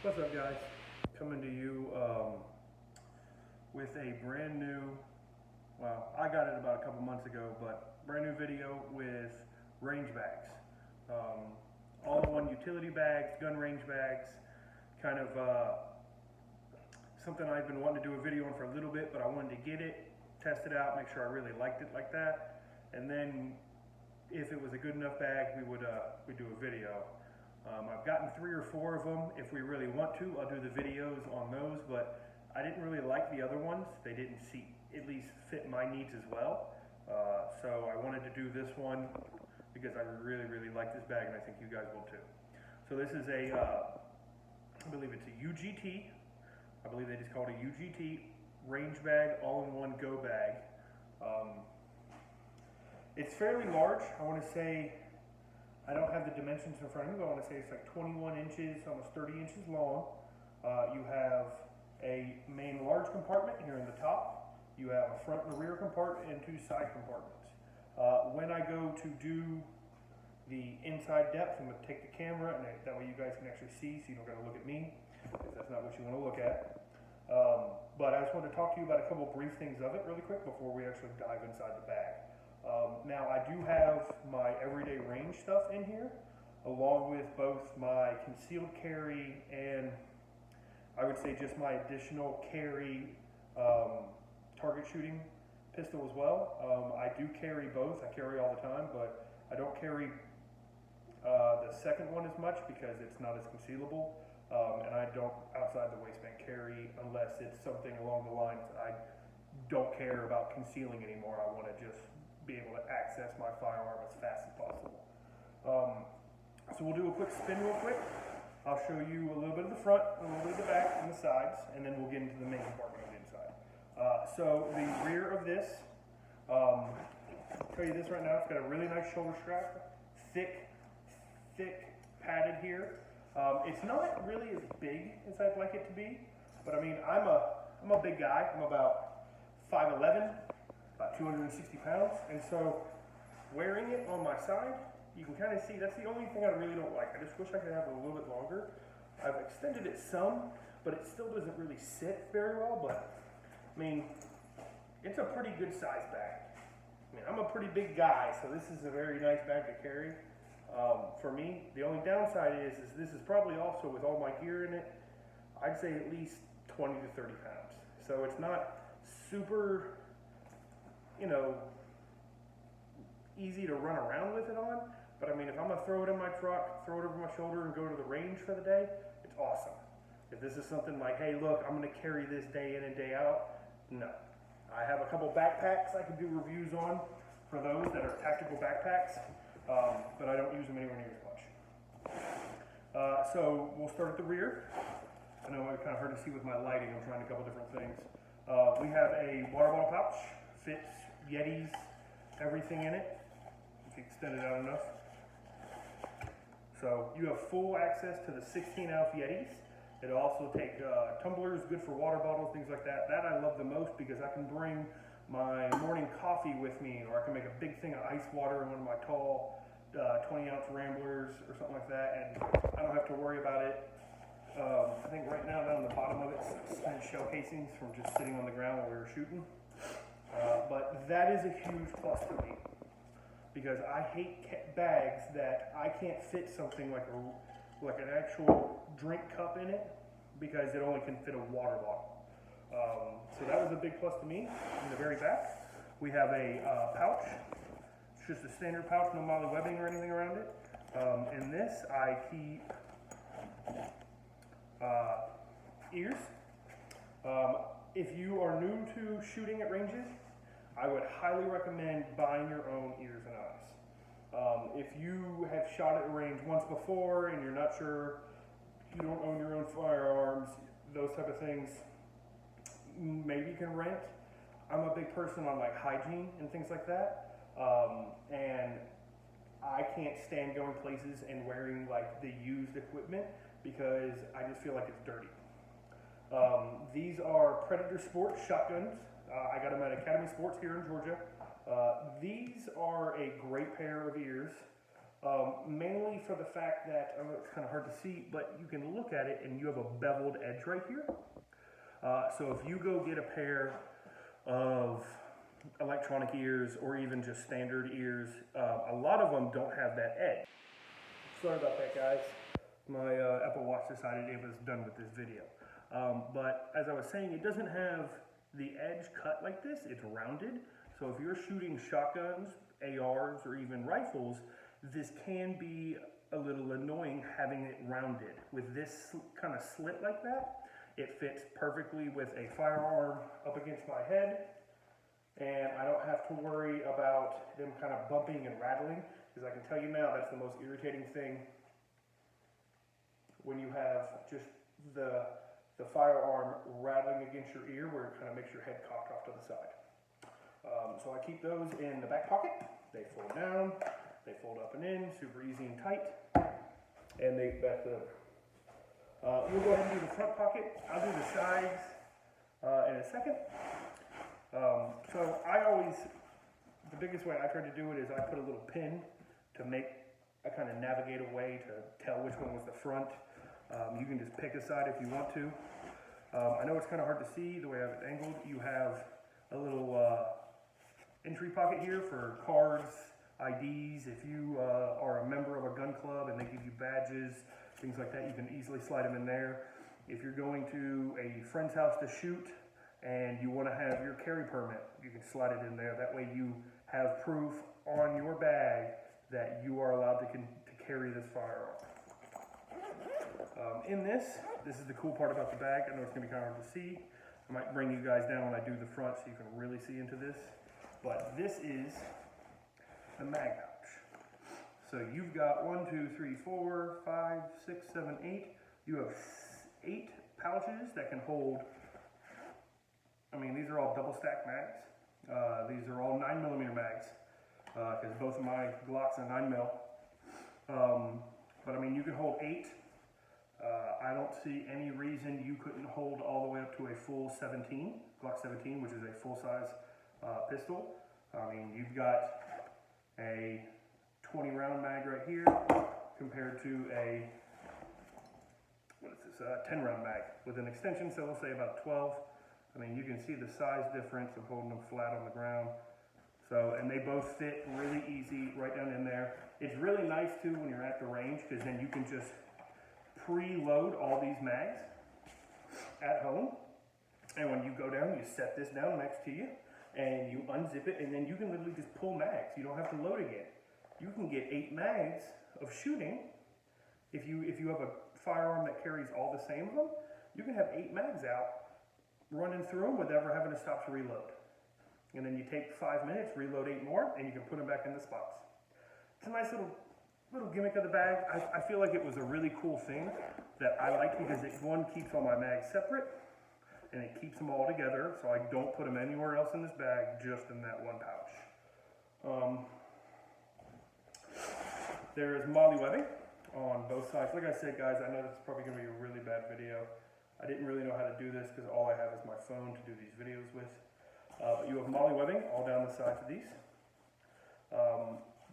What's up, guys? Coming to you with a brand new, well, I got it about a couple months ago, but brand new video with range bags. All-in-one utility bags, gun range bags, kind of something I've been wanting to do a video on for a little bit, but I wanted to get it, test it out, make sure I really liked it like that, and then if it was a good enough bag, we'd do a video. I've gotten 3 or 4 of them. If we really want to, I'll do the videos on those, but I didn't really like the other ones. They didn't at least fit my needs as well. So I wanted to do this one because I really, really like this bag, and I think you guys will too. So this is I believe it's a UGT. I believe they just call it a UGT range bag, all-in-one go bag. It's fairly large. I want to say, I don't have the dimensions in front of me, but I want to say it's like 21 inches, almost 30 inches long. You have a main large compartment here in the top. You have a front and a rear compartment and 2 side compartments. When I go to do the inside depth, I'm going to take the camera, and that way you guys can actually see, so you don't got to look at me, because that's not what you want to look at. But I just want to talk to you about a couple brief things of it really quick before we actually dive inside the bag. Now I do have my everyday range stuff in here, along with both my concealed carry and I would say just my additional carry target shooting pistol as well. I do carry both. I carry all the time, but I don't carry the second one as much because it's not as concealable, and I don't outside the waistband carry unless it's something along the lines I don't care about concealing anymore. I want to just be able to access my firearm as fast as possible. So we'll do a quick spin real quick. I'll show you a little bit of the front, a little bit of the back and the sides, and then we'll get into the main compartment on the inside. So the rear of this, I'll tell you this right now, it's got a really nice shoulder strap, thick padded here. It's not really as big as I'd like it to be, but I mean, I'm a big guy. I'm about 5'11", about 260 pounds, and so wearing it on my side, you can kind of see that's the only thing I really don't like. I just wish I could have it a little bit longer. I've extended it some, but it still doesn't really sit very well, but I mean, it's a pretty good size bag. I mean, I'm a pretty big guy, so this is a very nice bag to carry. For me, the only downside is this is probably also, with all my gear in it, I'd say at least 20 to 30 pounds. So it's not super, easy to run around with it on, but I mean, if I'm gonna throw it in my truck, throw it over my shoulder and go to the range for the day, it's awesome. If this is something like, hey look, I'm gonna carry this day in and day out, no. I have a couple backpacks I can do reviews on for those that are tactical backpacks, but I don't use them anywhere near as much. So we'll start at the rear. I know it's kind of hard to see with my lighting, I'm trying a couple different things. We have a water bottle pouch, fits Yetis, everything in it, if you extend it out enough. So you have full access to the 16-ounce Yetis. It'll also take tumblers, good for water bottles, things like that. That I love the most because I can bring my morning coffee with me, or I can make a big thing of ice water in one of my tall 20-ounce Ramblers or something like that, and I don't have to worry about it. I think right now down the bottom of it's shell casings from just sitting on the ground while we were shooting. But that is a huge plus for me because I hate bags that I can't fit something like an actual drink cup in it because it only can fit a water bottle. So that was a big plus to me. In the very back, we have a pouch. It's just a standard pouch, no MOLLE webbing or anything around it. In this, I keep ears. If you are new to shooting at ranges, I would highly recommend buying your own ears and eyes. If you have shot at a range once before and you're not sure, you don't own your own firearms, those type of things, maybe you can rent. I'm a big person on like hygiene and things like that, and I can't stand going places and wearing like the used equipment because I just feel like it's dirty. These are Predator Sports shotguns. I got them at Academy Sports here in Georgia. These are a great pair of ears. Mainly for the fact that, I know it's kind of hard to see, but you can look at it and you have a beveled edge right here. So if you go get a pair of electronic ears or even just standard ears, a lot of them don't have that edge. Sorry about that, guys. My Apple Watch decided it was done with this video. But as I was saying, it doesn't have the edge cut like this, it's rounded. So if you're shooting shotguns, ARs, or even rifles, this can be a little annoying having it rounded. With this kind of slit like that, it fits perfectly with a firearm up against my head, and I don't have to worry about them kind of bumping and rattling, because I can tell you now that's the most irritating thing when you have just the firearm rattling against your ear, where it kind of makes your head cocked off to the side. So I keep those in the back pocket. They fold down, they fold up and in, super easy and tight, and they back up. We'll go ahead and do the front pocket. I'll do the sides in a second. So the biggest way I try to do it is I put a little pin to kind of navigate a way to tell which one was the front. You can just pick a side if you want to. I know it's kind of hard to see the way I have it angled. You have a little entry pocket here for cards, IDs. If you are a member of a gun club and they give you badges, things like that, you can easily slide them in there. If you're going to a friend's house to shoot and you want to have your carry permit, you can slide it in there. That way you have proof on your bag that you are allowed to carry this firearm. This is the cool part about the bag. I know it's going to be kind of hard to see. I might bring you guys down when I do the front so you can really see into this. But this is a mag pouch. So you've got 1, 2, 3, 4, 5, 6, 7, 8. You have 8 pouches that can hold, I mean, these are all double stack mags. These are all 9mm mags, because both of my Glocks are 9mm. But I mean, you can hold 8. I don't see any reason you couldn't hold all the way up to a full 17, Glock 17, which is a full-size pistol. I mean, you've got a 20-round mag right here compared to a, 10-round mag with an extension, so we'll say about 12. I mean, you can see the size difference of holding them flat on the ground. So, and they both fit really easy right down in there. It's really nice too when you're at the range, because then you can just preload all these mags at home, and when you go down, you set this down next to you and you unzip it, and then you can literally just pull mags. You don't have to load again. You can get 8 mags of shooting. If you have a firearm that carries all the same of them, you can have 8 mags out running through them without ever having to stop to reload. And then you take 5 minutes, reload 8 more, and you can put them back in the spots. It's a nice little gimmick of the bag. I feel like it was a really cool thing that I like, because it, one, keeps all my mags separate, and it keeps them all together, so I don't put them anywhere else in this bag, just in that one pouch. There is MOLLE webbing on both sides. Like I said, guys, I know this is probably going to be a really bad video. I didn't really know how to do this because all I have is my phone to do these videos with. But you have MOLLE webbing all down the sides of these.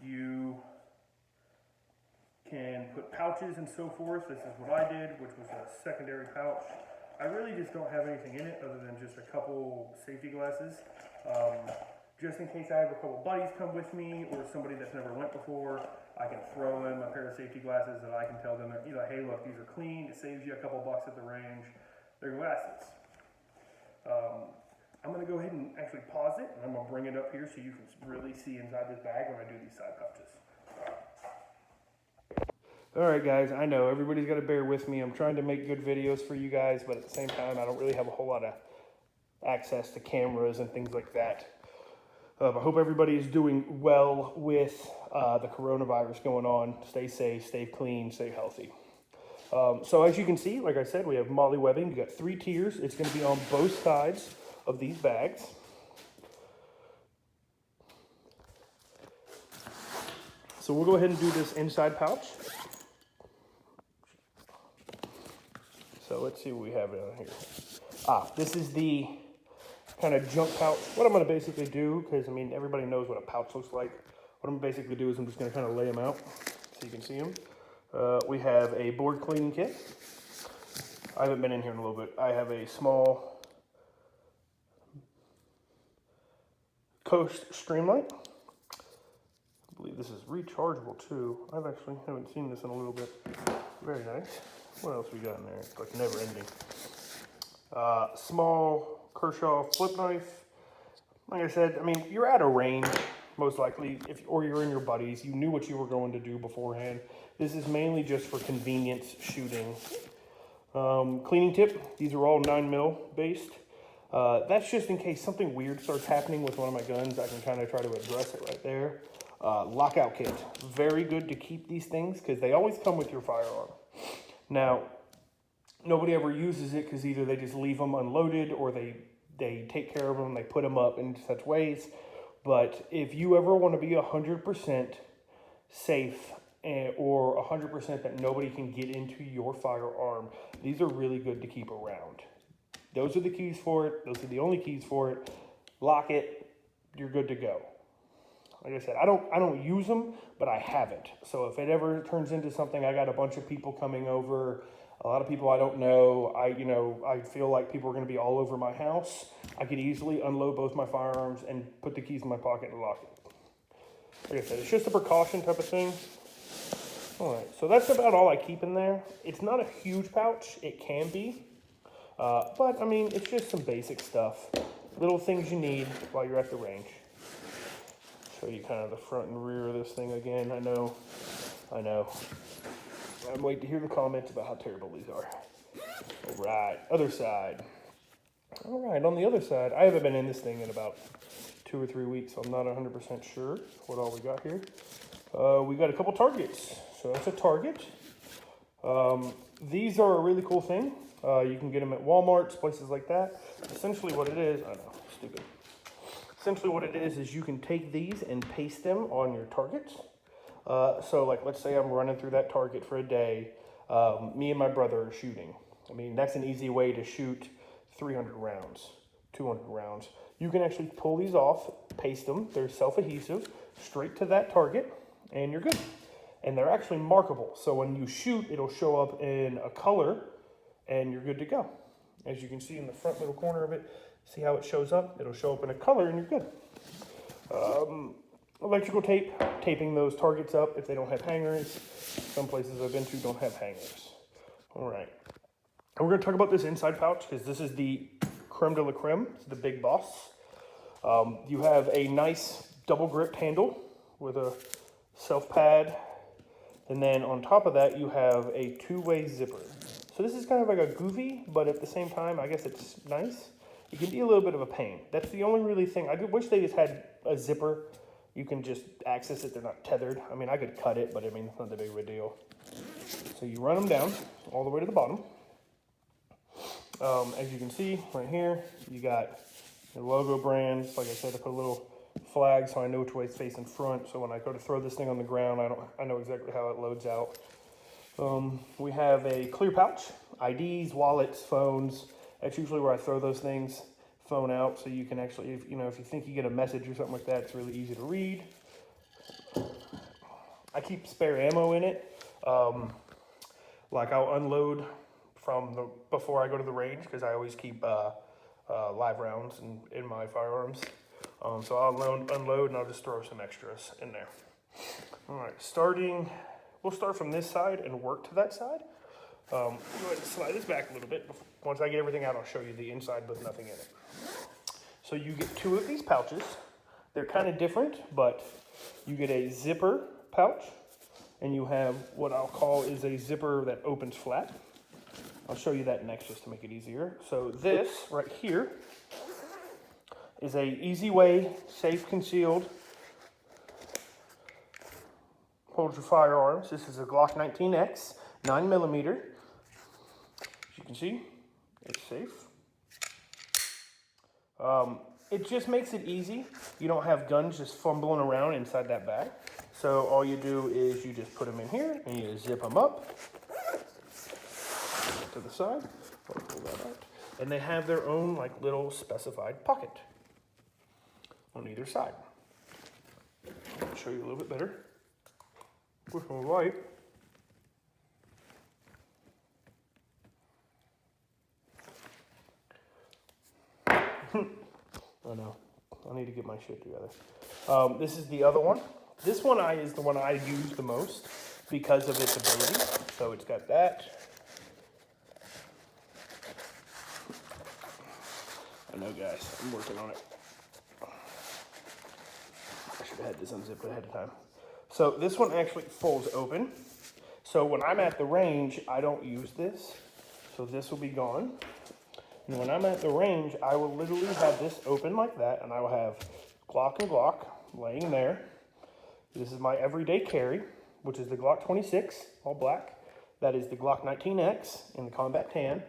You can put pouches and so forth. This is what I did, which was a secondary pouch. I really just don't have anything in it other than just a couple safety glasses. Just in case I have a couple buddies come with me, or somebody that's never went before, I can throw in a pair of safety glasses that I can tell them, hey, look, these are clean. It saves you a couple bucks at the range. They're glasses. I'm going to go ahead and actually pause it, and I'm going to bring it up here so you can really see inside this bag when I do these side pouches. Alright guys, I know everybody's got to bear with me. I'm trying to make good videos for you guys, but at the same time I don't really have a whole lot of access to cameras and things like that. I hope everybody is doing well with the coronavirus going on. Stay safe, stay clean, stay healthy. So as you can see, like I said, we have MOLLE webbing. We've got 3 tiers. It's going to be on both sides of these bags. So we'll go ahead and do this inside pouch. So let's see what we have down here. This is the kind of junk pouch. What I'm going to basically do, because I mean everybody knows what a pouch looks like. What I'm going to basically do is I'm just going to kind of lay them out. so you can see them. We have a board cleaning kit. I haven't been in here in a little bit. I have a small Coast Streamlight. I believe this is rechargeable too. I actually haven't seen this in a little bit. Very nice. What else we got in there? It's like never ending. Small Kershaw flip knife. Like I said, I mean, you're at a range, most likely, or you're in your buddies. You knew what you were going to do beforehand. This is mainly just for convenience shooting. Cleaning tip. These are all 9mm based. That's just in case something weird starts happening with one of my guns. I can kind of try to address it right there. Lockout kit. Very good to keep these things because they always come with your firearm. Now, nobody ever uses it because either they just leave them unloaded or they take care of them, they put them up in such ways. But if you ever want to be 100% safe or 100% that nobody can get into your firearm, these are really good to keep around. Those are the keys for it. Those are the only keys for it. Lock it. You're good to go. Like I said, I don't use them, but I have it. So if it ever turns into something, I got a bunch of people coming over, a lot of people I don't know. I feel like people are going to be all over my house. I could easily unload both my firearms and put the keys in my pocket and lock it. Like I said, it's just a precaution type of thing. All right, so that's about all I keep in there. It's not a huge pouch. It can be. But, I mean, it's just some basic stuff. Little things you need while you're at the range. Show you kind of the front and rear of this thing again. I know. I'm waiting to hear the comments about how terrible these are. All right, other side. All right, on the other side, I haven't been in this thing in about 2 or 3 weeks, so I'm not 100% sure what all we got here. We got a couple targets. So that's a target. These are a really cool thing. You can get them at Walmarts, places like that. Essentially what it is, I know, stupid. Essentially what it is you can take these and paste them on your targets. So like, let's say I'm running through that target for a day. Me and my brother are shooting. I mean, that's an easy way to shoot 300 rounds, 200 rounds. You can actually pull these off, paste them. They're self-adhesive, straight to that target, and you're good. And they're actually markable. So when you shoot, it'll show up in a color, and you're good to go. As you can see in the front little corner of it, see how it shows up? It'll show up in a color, and you're good. Electrical tape, taping those targets up if they don't have hangers. Some places I've been to don't have hangers. All right. And we're going to talk about this inside pouch because this is the creme de la creme. It's the big boss. You have a nice double grip handle with a self pad. And then on top of that, you have a two-way zipper. So this is kind of like a goofy, but at the same time, I guess it's nice. It can be a little bit of a pain. That's the only really thing. I wish they just had a zipper. You can just access it. They're not tethered. I mean, I could cut it, but I mean, it's not that big of a deal. So you run them down all the way to the bottom. As you can see right here, you got the logo brands. Like I said, I put a little flag so I know which way it's facing front. So when I go to throw this thing on the ground, I know exactly how it loads out. We have a clear pouch, IDs, wallets, phones. That's usually where I throw those things. Phone out, so you can actually, if you think you get a message or something like that, it's really easy to read. I keep spare ammo in it. Like I'll unload before I go to the range because I always keep live rounds in my firearms. So I'll unload and I'll just throw some extras in there. All right, we'll start from this side and work to that side. Go ahead and slide this back a little bit. Once I get everything out, I'll show you the inside with nothing in it. So you get 2 of these pouches. They're kind of different, but you get a zipper pouch, and you have what I'll call is a zipper that opens flat. I'll show you that next just to make it easier. So this right here is a easy way, safe, concealed, holds your firearms. This is a Glock 19X, 9mm. As you can see, it's safe. It just makes it easy. You don't have guns just fumbling around inside that bag. So all you do is you just put them in here and you zip them up to the side. I'll pull that out. And they have their own like little specified pocket on either side. I'll show you a little bit better. with some light. I know. I need to get my shit together. This is the other one. This one is the one I use the most because of its ability. So it's got that. I know, guys. I'm working on it. I should have had this unzipped ahead of time. So this one actually folds open. So when I'm at the range, I don't use this. So this will be gone. And when I'm at the range, I will literally have this open like that, and I will have Glock and Glock laying there. This is my everyday carry, which is the Glock 26, all black. That is the Glock 19X in the combat tan.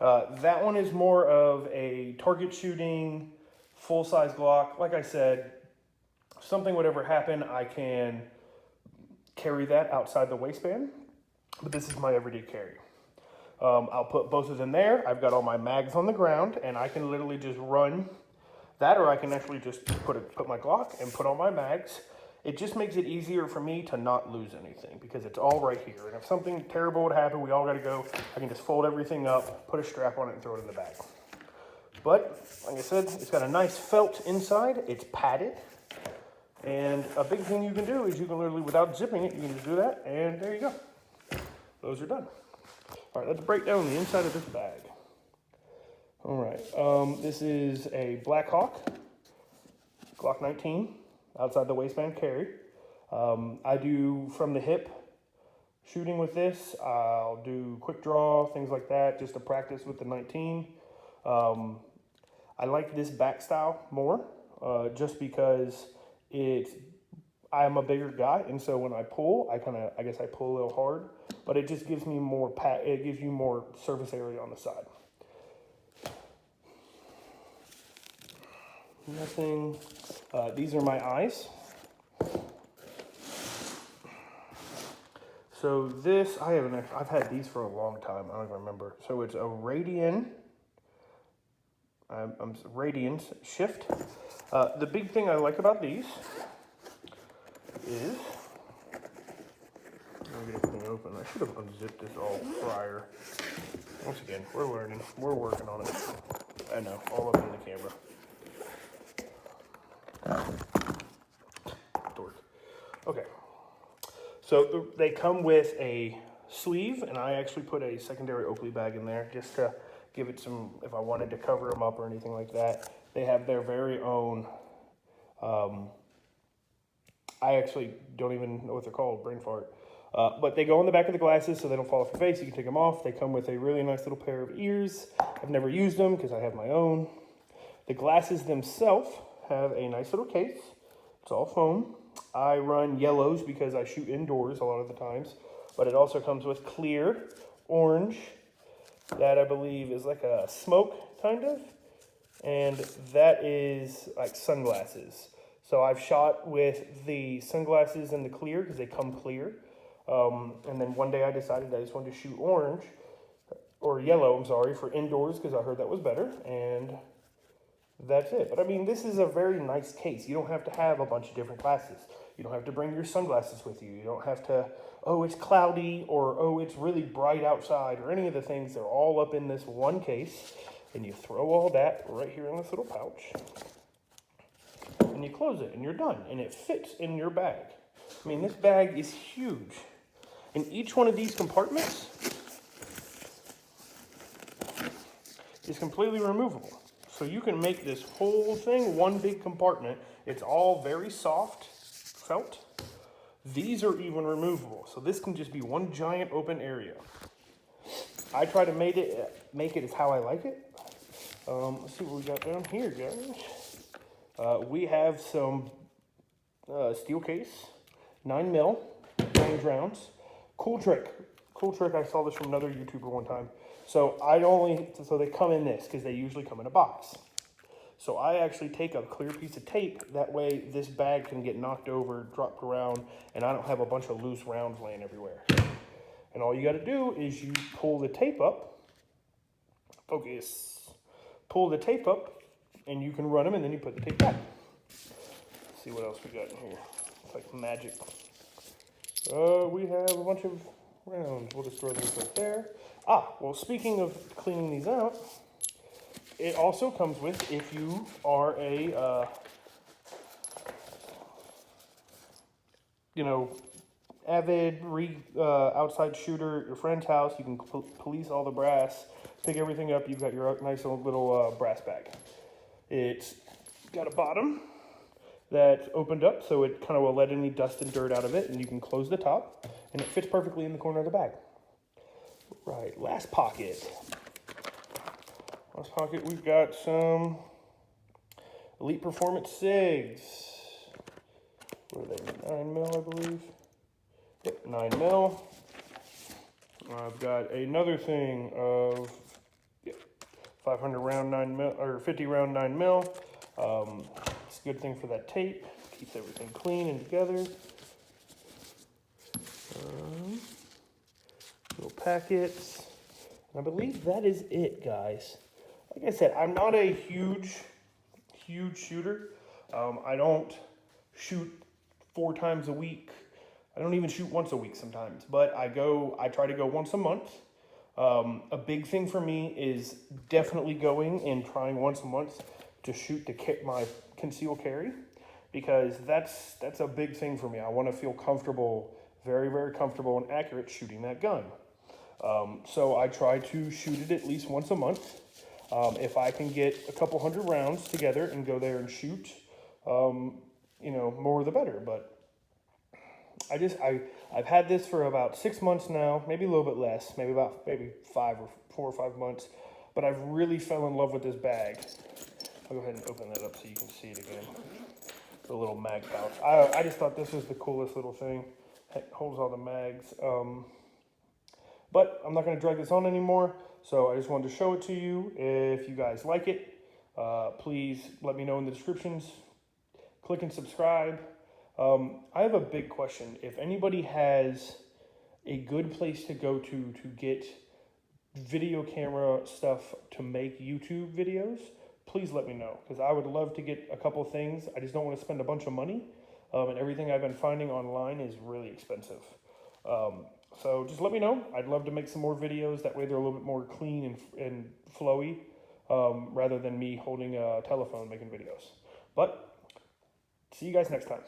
That one is more of a target shooting, full-size Glock. Like I said, if something would ever happen, I can carry that outside the waistband, but this is my everyday carry. I'll put both of them there. I've got all my mags on the ground, and I can literally just run that, or I can actually just put my Glock and put all my mags. It just makes it easier for me to not lose anything because it's all right here. And if something terrible would happen, we all got to go. I can just fold everything up, put a strap on it, and throw it in the bag. But like I said, it's got a nice felt inside. It's padded. And a big thing you can do is you can literally, without zipping it, you can just do that, and there you go. Those are done. All right, let's break down the inside of this bag. All right, this is a Black Hawk Glock 19 outside the waistband carry. I do from the hip shooting with this. I'll do quick draw, things like that, just to practice with the 19. I like this back style more, just because I am a bigger guy, and so when I pull, I guess I pull a little hard, but it just gives me more it gives you more surface area on the side. Nothing. These are my eyes. So this, I've had these for a long time. I don't even remember. So it's a Radian. Radian Shift. The big thing I like about these is, let me get everything open. I should have unzipped this all prior. Once again, we're learning. We're working on it. I know, all up in the camera. Dork. Okay. So they come with a sleeve, and I actually put a secondary Oakley bag in there just to give it some, if I wanted to cover them up or anything like that. They have their very own, I actually don't even know what they're called, brain fart. But they go on the back of the glasses so they don't fall off your face. You can take them off. They come with a really nice little pair of ears. I've never used them because I have my own. The glasses themselves have a nice little case. It's all foam. I run yellows because I shoot indoors a lot of the times. But it also comes with clear, orange, that I believe is like a smoke, kind of. And that is like sunglasses. So I've shot with the sunglasses and the clear because they come clear. And then one day I decided I just wanted to shoot orange, or yellow, I'm sorry, for indoors because I heard that was better. And that's it. But I mean, this is a very nice case. You don't have to have a bunch of different glasses. You don't have to bring your sunglasses with you. You don't have to, oh, it's cloudy, or oh, it's really bright outside, or any of the things. They're all up in this one case. And you throw all that right here in this little pouch. And you close it, and you're done. And it fits in your bag. I mean, this bag is huge. And each one of these compartments is completely removable. So you can make this whole thing one big compartment. It's all very soft felt. These are even removable. So this can just be one giant open area. I try to make it as how I like it. Let's see what we got down here, guys. We have some steel case, 9mm, range rounds. Cool trick. I saw this from another YouTuber one time. So they come in this because they usually come in a box. So I actually take a clear piece of tape. That way this bag can get knocked over, dropped around, and I don't have a bunch of loose rounds laying everywhere. And all you got to do is you pull the tape up. Focus. Pull the tape up, and you can run them, and then you put the tape back. Let's see what else we got in here. It's like magic. We have a bunch of rounds. We'll just throw these right there. Well, speaking of cleaning these out, it also comes with, if you are a, avid outside shooter at your friend's house, you can police all the brass, pick everything up. You've got your nice little brass bag. It's got a bottom that's opened up, so it kind of will let any dust and dirt out of it, and you can close the top, and it fits perfectly in the corner of the bag. Right, last pocket. Last pocket, we've got some Elite Performance SIGs. What are they, 9 mil, I believe? Yep, 9 mil. I've got another thing of 500 round 9 mil, or 50 round 9 mil. It's a good thing for that tape. Keeps everything clean and together. Little packets. And I believe that is it, guys. Like I said, I'm not a huge shooter. I don't shoot 4 times a week. I don't even shoot once a week sometimes, but I try to go once a month. A big thing for me is definitely going and trying once a month to shoot my conceal carry, because that's a big thing for me. I want to feel comfortable, very, very comfortable and accurate shooting that gun. So I try to shoot it at least once a month. If I can get a couple hundred rounds together and go there and shoot, more the better. But I've had this for about 6 months now, maybe a little bit less, maybe 4 or 5 months. But I've really fell in love with this bag. I'll go ahead and open that up so you can see it again. The little mag pouch. I just thought this was the coolest little thing. It holds all the mags. But I'm not going to drag this on anymore, so I just wanted to show it to you. If you guys like it, please let me know in the descriptions. Click and subscribe. I have a big question. If anybody has a good place to go to get video camera stuff to make YouTube videos, please let me know, because I would love to get a couple things. I just don't want to spend a bunch of money, and everything I've been finding online is really expensive. So just let me know. I'd love to make some more videos. That way they're a little bit more clean and flowy, rather than me holding a telephone making videos. But see you guys next time.